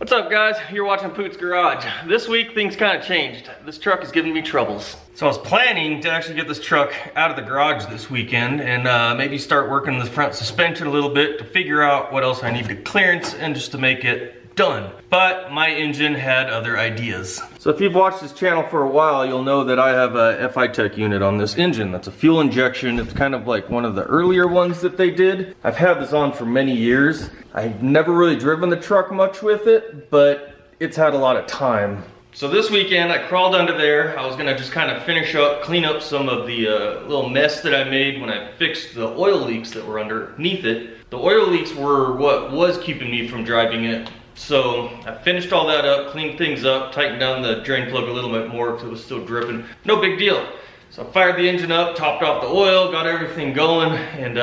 What's up guys, you're watching Poot's Garage. This week things kind of changed. This truck is giving me troubles. So I was planning to actually get this truck out of the garage this weekend and maybe start working the front suspension a little bit to figure out what else I need to clearance and just to make it done. But my engine had other ideas. So if you've watched this channel for a while, you'll know that I have a FiTech unit on this engine. That's a fuel injection. It's kind of like one of the earlier ones that they did. I've had this on for many years. I've never really driven the truck much with it, but it's had a lot of time. So this weekend I crawled under there. I was gonna just kind of finish up, clean up some of the little mess that I made when I fixed the oil leaks that were underneath it. The oil leaks were what was keeping me from driving it. So I finished all that up, cleaned things up, tightened down the drain plug a little bit more because it was still dripping. No big deal. So I fired the engine up, topped off the oil, got everything going, and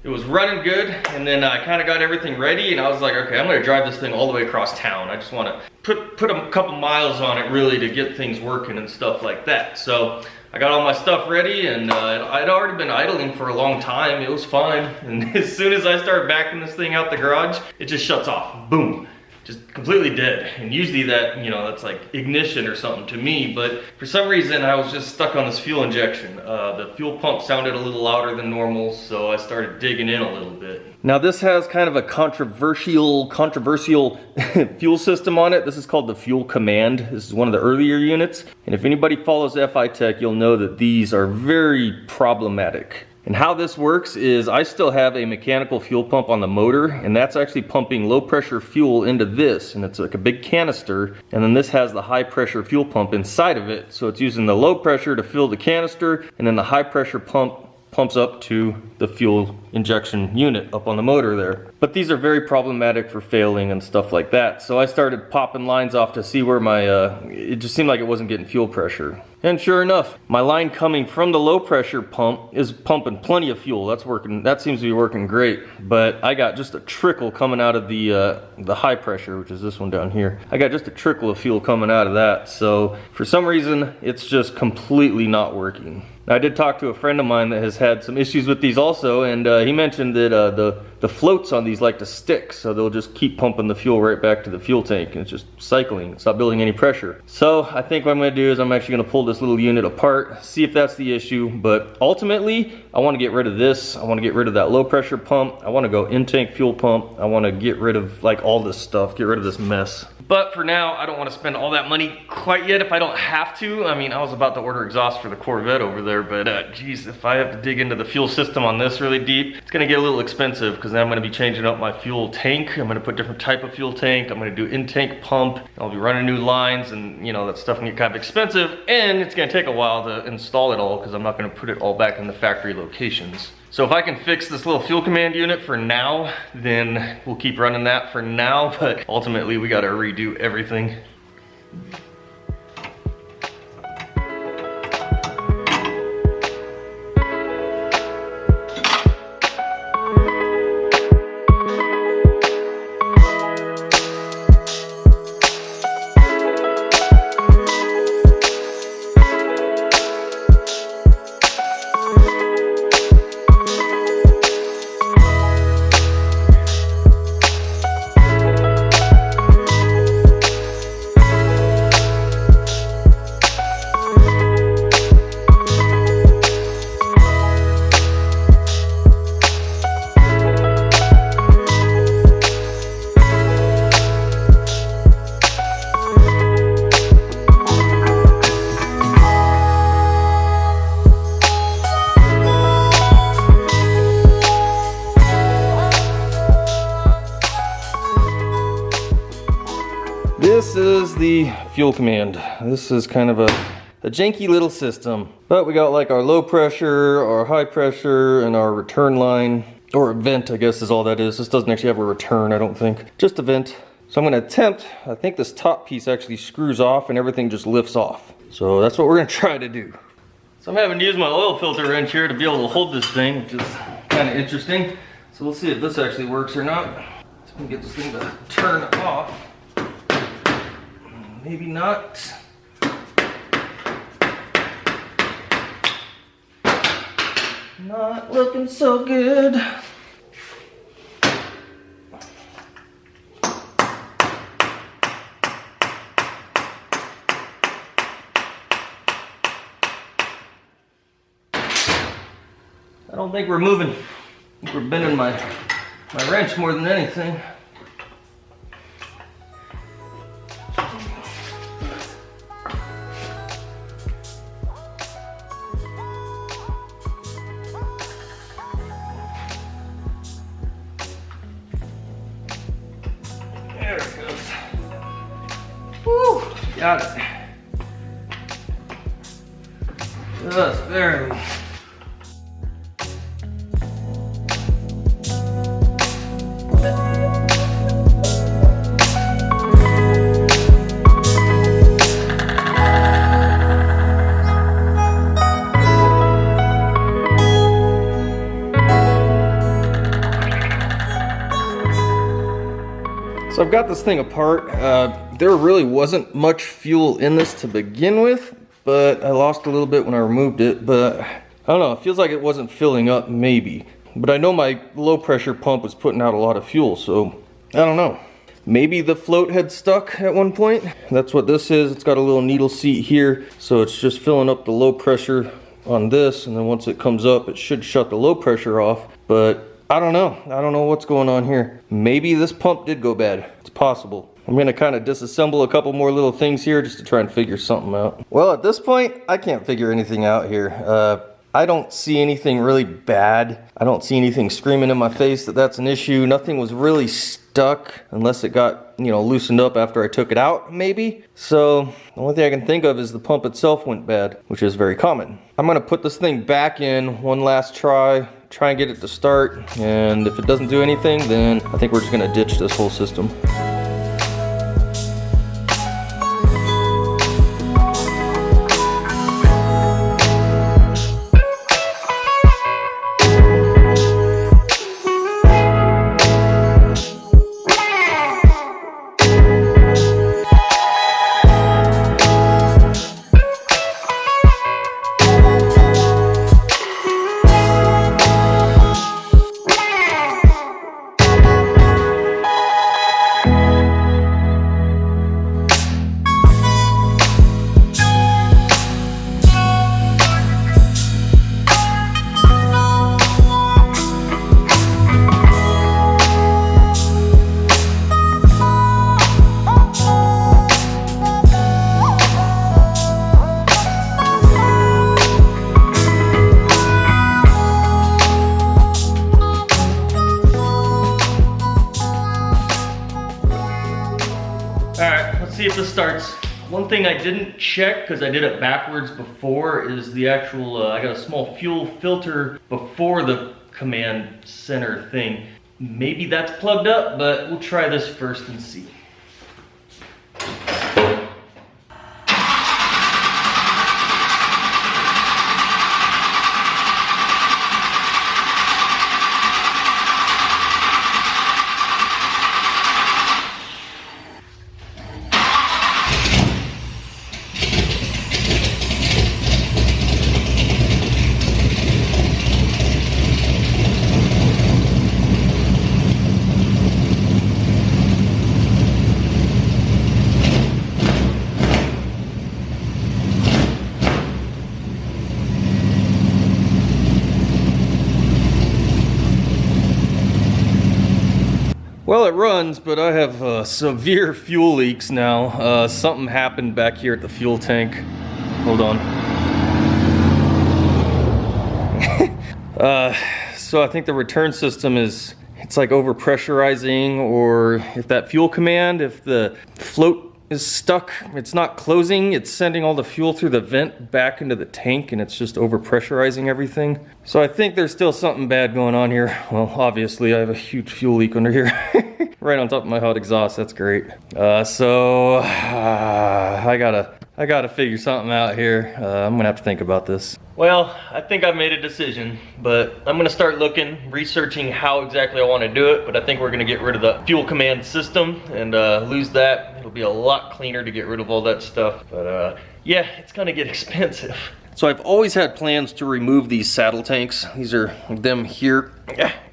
it was running good. And then I kind of got everything ready, and I was like, okay, I'm gonna drive this thing all the way across town. I just want to put a couple miles on it really to get things working and stuff like that. So I got all my stuff ready, and I'd already been idling for a long time. It was fine. And as soon as I start backing this thing out the garage, it just shuts off. Boom. Just completely dead. And usually that, you know, that's like ignition or something to me, but for some reason I was just stuck on this fuel injection. The fuel pump sounded a little louder than normal, so I started digging in a little bit. Now this has kind of a controversial fuel system on it. This is called the Fuel Command. This is one of the earlier units, and if anybody follows FiTech, you'll know that these are very problematic. And how this works is I still have a mechanical fuel pump on the motor, and that's actually pumping low pressure fuel into this, and it's like a big canister, and then this has the high pressure fuel pump inside of it. So it's using the low pressure to fill the canister, and then the high pressure pump pumps up to the fuel injection unit up on the motor there. But these are very problematic for failing and stuff like that. So I started popping lines off to see where my, it just seemed like it wasn't getting fuel pressure. And sure enough, my line coming from the low pressure pump is pumping plenty of fuel. That's working, that seems to be working great. But I got just a trickle coming out of the high pressure, which is this one down here. I got just a trickle of fuel coming out of that. So for some reason, it's just completely not working. I did talk to a friend of mine that has had some issues with these also, and he mentioned that the floats on these like to stick, so they'll just keep pumping the fuel right back to the fuel tank, and it's just cycling. It's not building any pressure. So I think what I'm going to do is I'm actually going to pull this little unit apart, see if that's the issue. But ultimately, I want to get rid of this. I want to get rid of that low pressure pump. I want to go in-tank fuel pump. I want to get rid of like all this stuff, get rid of this mess. But for now, I don't want to spend all that money quite yet if I don't have to. I mean, I was about to order exhaust for the Corvette over there, but geez, if I have to dig into the fuel system on this really deep, it's going to get a little expensive, because then I'm going to be changing up my fuel tank. I'm going to put different type of fuel tank. I'm going to do in-tank pump. I'll be running new lines, and you know, that stuff can get kind of expensive, and it's going to take a while to install it all because I'm not going to put it all back in the factory locations. So if I can fix this little Fuel Command unit for now, then we'll keep running that for now, but ultimately we got to redo everything. This is the Fuel Command. This is kind of a janky little system. But we got like our low pressure, our high pressure, and our return line. Or a vent, I guess is all that is. This doesn't actually have a return, I don't think. Just a vent. So I'm gonna attempt, I think this top piece actually screws off and everything just lifts off. So that's what we're gonna try to do. So I'm having to use my oil filter wrench here to be able to hold this thing, which is kind of interesting. So we'll see if this actually works or not. So we can get this thing to turn off. Maybe not. Not looking so good. don't think we're moving. I think we're bending my wrench more than anything. There it goes. Woo! Got it. Just barely. So I've got this thing apart. There really wasn't much fuel in this to begin with, but I lost a little bit when I removed it. But I don't know, it feels like it wasn't filling up maybe. But I know my low pressure pump was putting out a lot of fuel, so I don't know. Maybe the float had stuck at one point. That's what this is. It's got a little needle seat here, so it's just filling up the low pressure on this, and then once it comes up, it should shut the low pressure off. But I don't know. I don't know what's going on here. Maybe this pump did go bad. It's possible. I'm gonna kind of disassemble a couple more little things here just to try and figure something out. Well, at this point, I can't figure anything out here. I don't see anything really bad. I don't see anything screaming in my face that that's an issue. Nothing was really stuck unless it got, you know, loosened up after I took it out, maybe. So the only thing I can think of is the pump itself went bad, which is very common. I'm gonna put this thing back in one last try and get it to start. And if it doesn't do anything, then I think we're just gonna ditch this whole system. See if this starts. One thing I didn't check, because I did it backwards before, is the actual, I got a small fuel filter before the command center thing. Maybe that's plugged up, but we'll try this first and see. Well, it runs, but I have severe fuel leaks now. Something happened back here at the fuel tank. Hold on. So I think the return system is, it's like over pressurizing, or if that fuel command, if the float is stuck, it's not closing, it's sending all the fuel through the vent back into the tank, and it's just over pressurizing everything. So I think there's still something bad going on here. Well, obviously I have a huge fuel leak under here. Right on top of my hot exhaust. That's great. So I gotta figure something out here. I'm gonna have to think about this. Well, I think I've made a decision, but I'm gonna start looking, researching how exactly I want to do it. But I think we're gonna get rid of the fuel command system and lose that. It'll be a lot cleaner to get rid of all that stuff. But yeah, it's gonna get expensive. So I've always had plans to remove these saddle tanks. These are them here,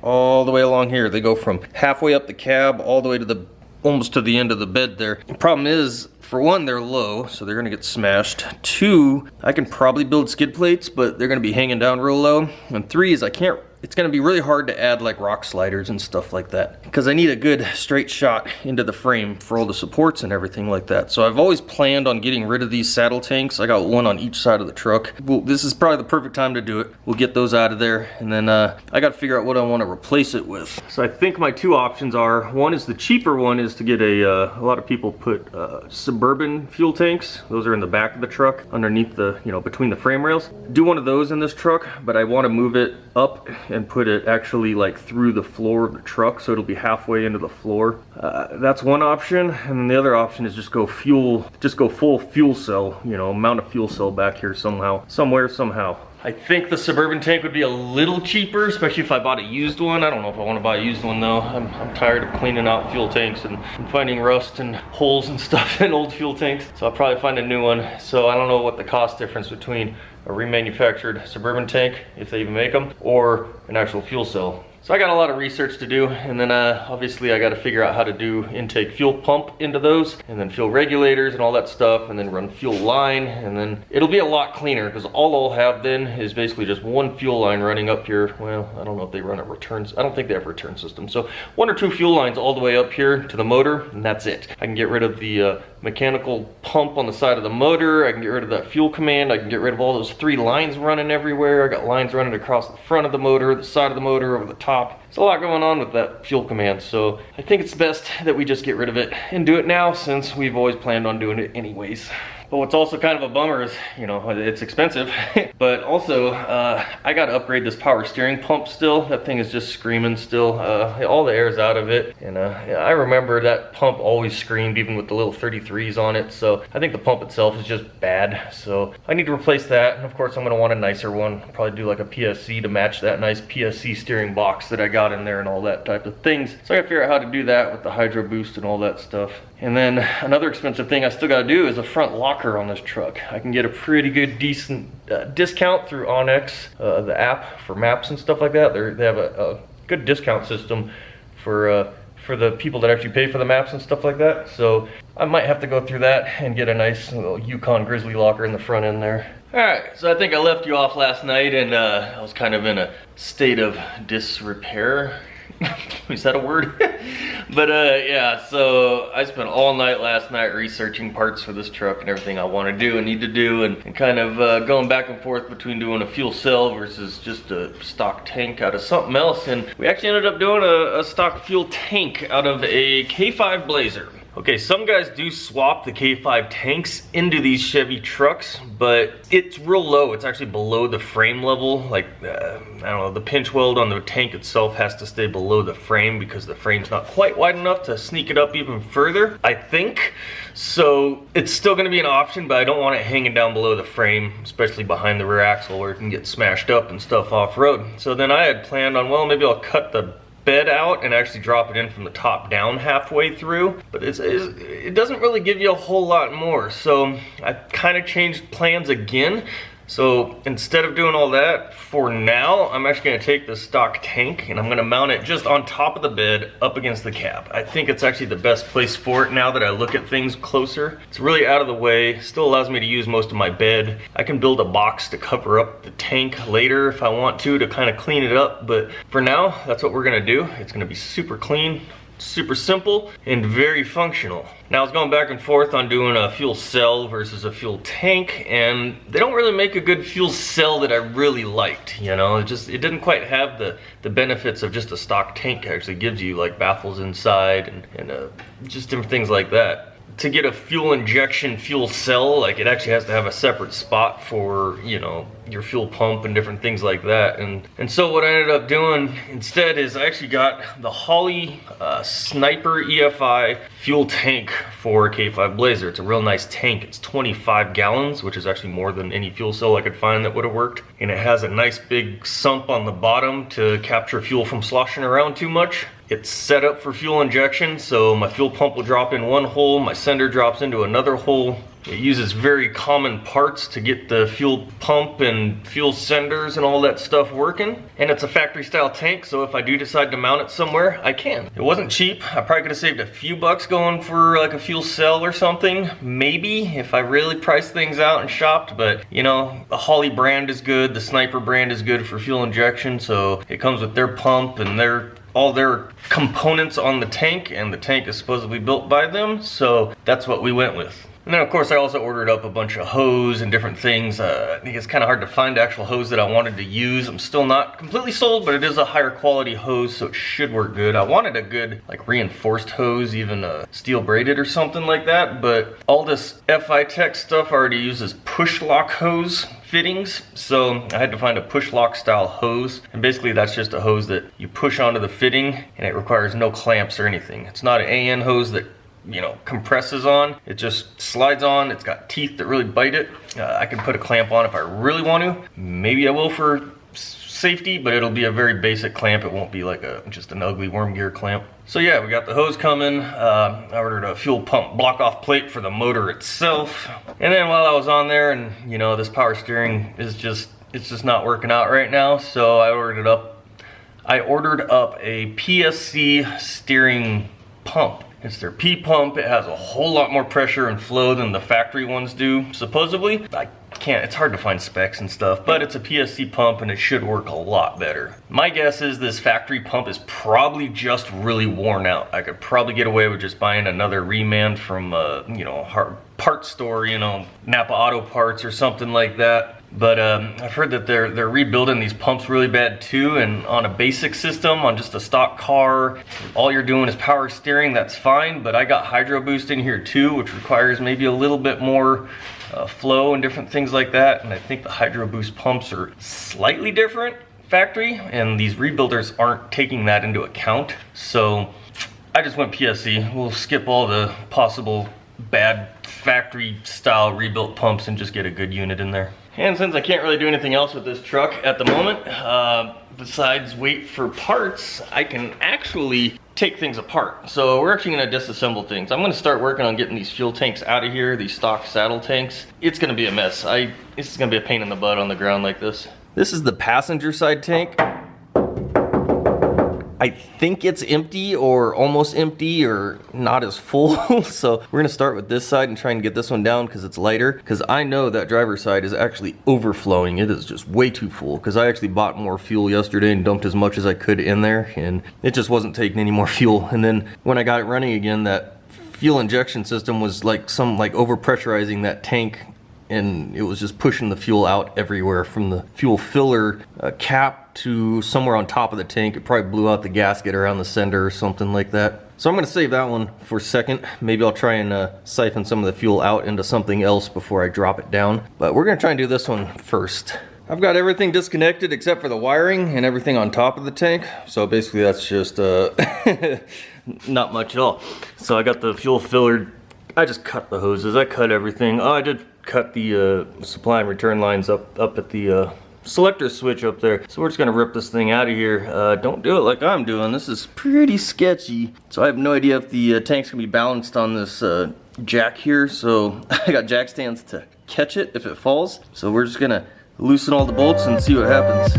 all the way along here. They go from halfway up the cab all the way to the almost to the end of the bed there. The problem is, for one, they're low, so they're gonna get smashed. Two, I can probably build skid plates, but they're gonna be hanging down real low. And three is it's gonna be really hard to add like rock sliders and stuff like that, because I need a good straight shot into the frame for all the supports and everything like that. So I've always planned on getting rid of these saddle tanks. I got one on each side of the truck. Well, this is probably the perfect time to do it. We'll get those out of there, and then I gotta figure out what I wanna replace it with. So I think my two options are, one is the cheaper one is to get a lot of people put Suburban fuel tanks. Those are in the back of the truck, underneath the, between the frame rails. Do one of those in this truck, but I wanna move it up and put it actually like through the floor of the truck, so it'll be halfway into the floor. That's one option, and then the other option is just go full fuel cell, mount a fuel cell back here somehow. I think the Suburban tank would be a little cheaper, especially if I bought a used one. I don't know if I want to buy a used one though. I'm tired of cleaning out fuel tanks and finding rust and holes and stuff in old fuel tanks. So I'll probably find a new one. So I don't know what the cost difference between a remanufactured Suburban tank, if they even make them, or an actual fuel cell. So I got a lot of research to do, and then obviously I got to figure out how to do intake fuel pump into those, and then fuel regulators and all that stuff, and then run fuel line, and then it'll be a lot cleaner, because all I'll have then is basically just one fuel line running up here. Well, I don't know if they run a returns. I don't think they have a return system. So one or two fuel lines all the way up here to the motor, and that's it. I can get rid of the mechanical pump on the side of the motor. I can get rid of that fuel command. I can get rid of all those three lines running everywhere. I got lines running across the front of the motor, the side of the motor, over the top. There's a lot going on with that fuel command, so I think it's best that we just get rid of it and do it now, since we've always planned on doing it anyways. But what's also kind of a bummer is, it's expensive, but also I got to upgrade this power steering pump still. That thing is just screaming still. All the air's out of it, and I remember that pump always screamed, even with the little 33s on it. So I think the pump itself is just bad, so I need to replace that. And of course I'm going to want a nicer one, probably do like a PSC to match that nice PSC steering box that I got in there and all that type of things. So I gotta figure out how to do that with the hydro boost and all that stuff. And then another expensive thing I still gotta do is a front locker on this truck. I can get a pretty good decent discount through Onyx, the app for maps and stuff like that. They have a good discount system for the people that actually pay for the maps and stuff like that. So I might have to go through that and get a nice little Yukon Grizzly locker in the front end there. Alright, so I think I left you off last night, and I was kind of in a state of disrepair. Is that a word? But yeah, so I spent all night last night researching parts for this truck and everything I want to do and need to do, and kind of going back and forth between doing a fuel cell versus just a stock tank out of something else. And we actually ended up doing a stock fuel tank out of a K5 Blazer. Okay, some guys do swap the K5 tanks into these Chevy trucks, but it's real low. It's actually below the frame level. Like, I don't know, the pinch weld on the tank itself has to stay below the frame because the frame's not quite wide enough to sneak it up even further, I think. So it's still gonna be an option, but I don't want it hanging down below the frame, especially behind the rear axle where it can get smashed up and stuff off-road. So then I had planned on, well, maybe I'll cut the bed out and actually drop it in from the top down halfway through, but it doesn't really give you a whole lot more. So I kind of changed plans again. So instead of doing all that, for now, I'm actually gonna take the stock tank and I'm gonna mount it just on top of the bed up against the cab. I think it's actually the best place for it now that I look at things closer. It's really out of the way, still allows me to use most of my bed. I can build a box to cover up the tank later if I want to kind of clean it up, but for now, that's what we're gonna do. It's gonna be super clean, super simple, and very functional. Now I was going back and forth on doing a fuel cell versus a fuel tank, and they don't really make a good fuel cell that I really liked, it didn't quite have the benefits of just a stock tank actually gives you, like baffles inside and just different things like that. To get a fuel injection fuel cell, like it actually has to have a separate spot for, your fuel pump and different things like that. And so what I ended up doing instead is I actually got the Holley Sniper EFI fuel tank for K5 Blazer. It's a real nice tank. It's 25 gallons, which is actually more than any fuel cell I could find that would have worked. And it has a nice big sump on the bottom to capture fuel from sloshing around too much. It's set up for fuel injection, so my fuel pump will drop in one hole, my sender drops into another hole. It uses very common parts to get the fuel pump and fuel senders and all that stuff working. And it's a factory style tank, so if I do decide to mount it somewhere, I can. It wasn't cheap. I probably could have saved a few bucks going for like a fuel cell or something, maybe, if I really priced things out and shopped. But you know, the Holley brand is good, the Sniper brand is good for fuel injection, so it comes with their pump and all their components on the tank, and the tank is supposedly built by them, so that's what we went with. And then of course I also ordered up a bunch of hose and different things. I think it's kind of hard to find actual hose that I wanted to use. I'm still not completely sold, but it is a higher quality hose, so it should work good. I wanted a good like reinforced hose, even steel braided or something like that, but all this FiTech stuff already uses push lock hose fittings, so I had to find a push lock style hose. And basically that's just a hose that you push onto the fitting, and it requires no clamps or anything. It's not an AN hose that, you know, compresses on. It just slides on. It's got teeth that really bite it. I can put a clamp on if I really want to. Maybe I will for safety, but it'll be a very basic clamp. It won't be like just an ugly worm gear clamp. So yeah, we got the hose coming. I ordered a fuel pump block off plate for the motor itself. And then while I was on there, and you know, this power steering is it's just not working out right now, so I ordered up a PSC steering pump. It's their P pump. It has a whole lot more pressure and flow than the factory ones do, supposedly. It's hard to find specs and stuff, but it's a PSC pump and it should work a lot better. My guess is this factory pump is probably just really worn out. I could probably get away with just buying another remand from you know, a parts store, you know, Napa Auto Parts or something like that. But I've heard that they're rebuilding these pumps really bad too, and on a basic system, on just a stock car, all you're doing is power steering, that's fine, but I got Hydro Boost in here too, which requires maybe a little bit more flow and different things like that, and I think the Hydro Boost pumps are slightly different factory, and these rebuilders aren't taking that into account, so I just went PSC. We'll skip all the possible bad factory style rebuilt pumps and just get a good unit in there. And since I can't really do anything else with this truck at the moment, besides wait for parts, I can actually take things apart. So we're actually gonna disassemble things. I'm gonna start working on getting these fuel tanks out of here, these stock saddle tanks. It's gonna be a mess. This is gonna be a pain in the butt on the ground like this. This is the passenger side tank. I think it's empty or almost empty or not as full. So we're gonna start with this side and try and get this one down because it's lighter. Because I know that driver's side is actually overflowing. It is just way too full because I actually bought more fuel yesterday and dumped as much as I could in there, and it just wasn't taking any more fuel. And then when I got it running again, that fuel injection system was like over pressurizing that tank, and it was just pushing the fuel out everywhere from the fuel filler cap to somewhere on top of the tank. It probably blew out the gasket around the sender or something like that. So I'm gonna save that one for a second. Maybe I'll try and siphon some of the fuel out into something else before I drop it down. But we're gonna try and do this one first. I've got everything disconnected except for the wiring and everything on top of the tank. So basically that's just not much at all. So I got the fuel filler. I just cut the hoses, I cut everything. Oh, I did cut the supply and return lines up at the selector switch up there. So we're just gonna rip this thing out of here. Don't do it like I'm doing. This is pretty sketchy. So I have no idea if the tank's gonna be balanced on this jack here. So I got jack stands to catch it if it falls. So we're just gonna loosen all the bolts and see what happens.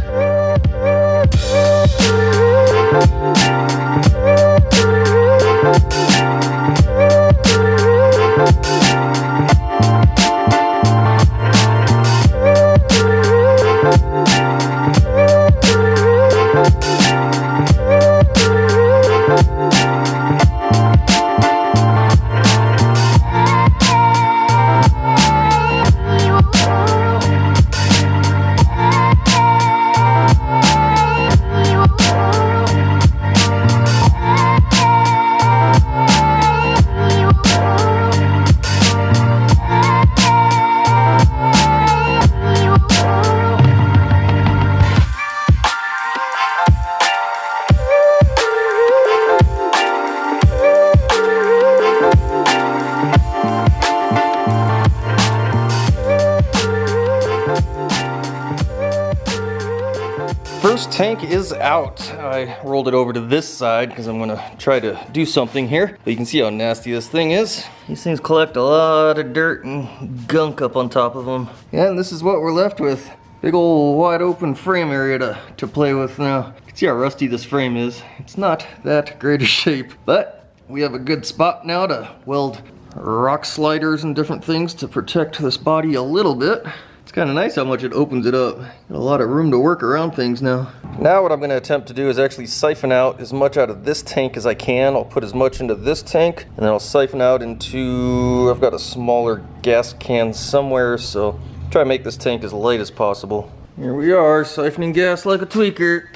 First tank is out. I rolled it over to this side because I'm gonna try to do something here. But you can see how nasty this thing is. These things collect a lot of dirt and gunk up on top of them. Yeah, and this is what we're left with. Big old wide open frame area to play with now. You can see how rusty this frame is. It's not that great a shape, but we have a good spot now to weld rock sliders and different things to protect this body a little bit. It's kind of nice how much it opens it up. Got a lot of room to work around things now. Now what I'm going to attempt to do is actually siphon out as much out of this tank as I can. I'll put as much into this tank, and then I'll siphon out into, I've got a smaller gas can somewhere, so try to make this tank as light as possible. Here we are, siphoning gas like a tweaker.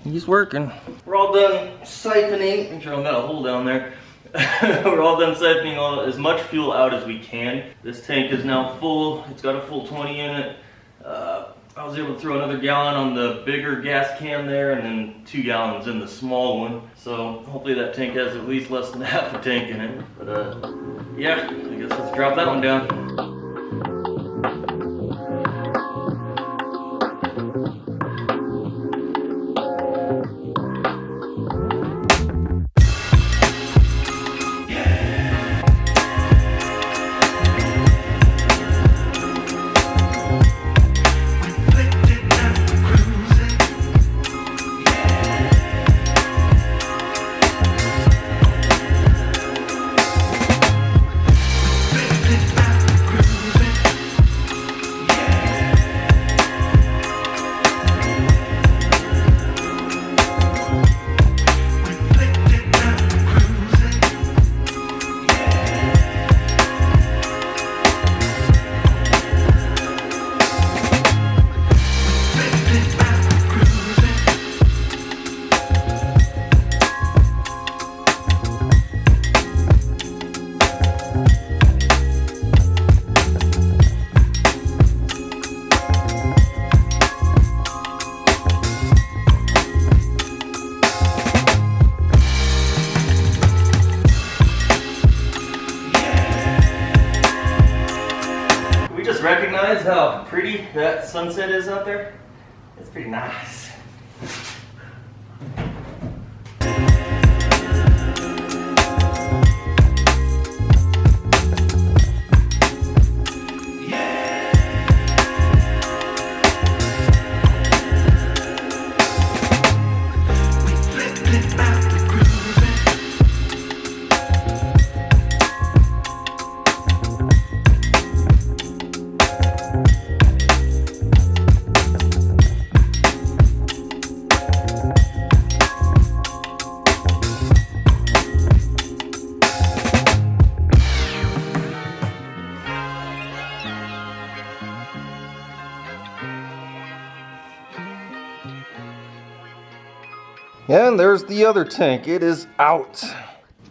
He's working. We're all done siphoning. Make sure I've got a hole down there. We're all done siphoning as much fuel out as we can. This tank is now full. It's got a full 20 in it. I was able to throw another gallon on the bigger gas can there and then 2 gallons in the small one. So hopefully that tank has at least less than half a tank in it. But yeah, I guess let's drop that one down. Recognize how pretty that sunset is out there? It's pretty nice. And there's the other tank. It is out.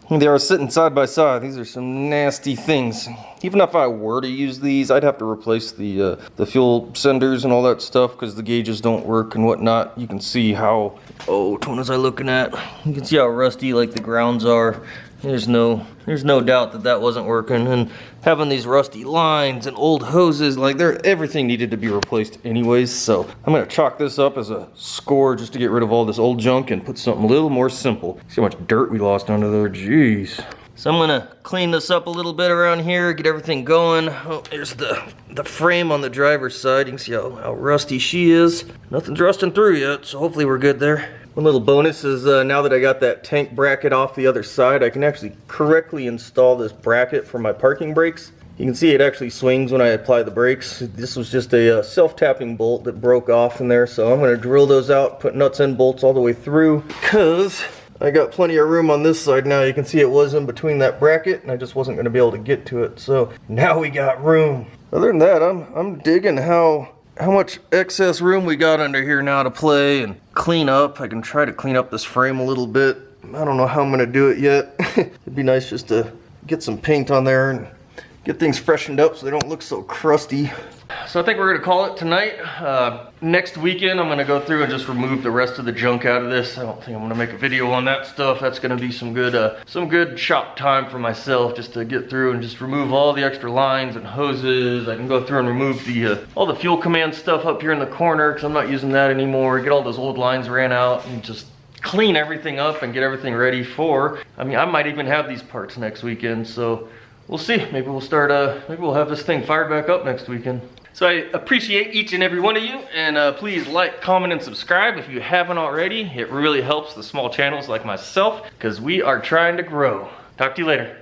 They are sitting side by side. These are some nasty things. Even if I were to use these, I'd have to replace the fuel senders and all that stuff because the gauges don't work and whatnot. You can see how, oh, which one was I looking at? You can see how rusty like the grounds are. There's no doubt that that wasn't working, and having these rusty lines and old hoses, like everything needed to be replaced anyways. So I'm gonna chalk this up as a score just to get rid of all this old junk and put something a little more simple. See how much dirt we lost under there, jeez. So I'm gonna clean this up a little bit around here, get everything going. Oh, there's the frame on the driver's side. You can see how rusty she is. Nothing's rusting through yet, so hopefully we're good there. One little bonus is now that I got that tank bracket off the other side, I can actually correctly install this bracket for my parking brakes. You can see it actually swings when I apply the brakes. This was just a self-tapping bolt that broke off in there, so I'm going to drill those out, put nuts and bolts all the way through, because I got plenty of room on this side now. You can see it was in between that bracket, and I just wasn't going to be able to get to it, so now we got room. Other than that, I'm digging how much excess room we got under here now to play and clean up. I can try to clean up this frame a little bit. I don't know how I'm gonna do it yet. It'd be nice just to get some paint on there and get things freshened up so they don't look so crusty. So I think we're gonna call it tonight. Next weekend, I'm gonna go through and just remove the rest of the junk out of this. I don't think I'm gonna make a video on that stuff. That's gonna be some good shop time for myself, just to get through and just remove all the extra lines and hoses. I can go through and remove the all the Fuel Command stuff up here in the corner, because I'm not using that anymore. Get all those old lines ran out and just clean everything up and get everything ready for, I mean, I might even have these parts next weekend, so we'll see. Maybe we'll start, maybe we'll have this thing fired back up next weekend. So I appreciate each and every one of you, and please like, comment, and subscribe if you haven't already. It really helps the small channels like myself, because we are trying to grow. Talk to you later.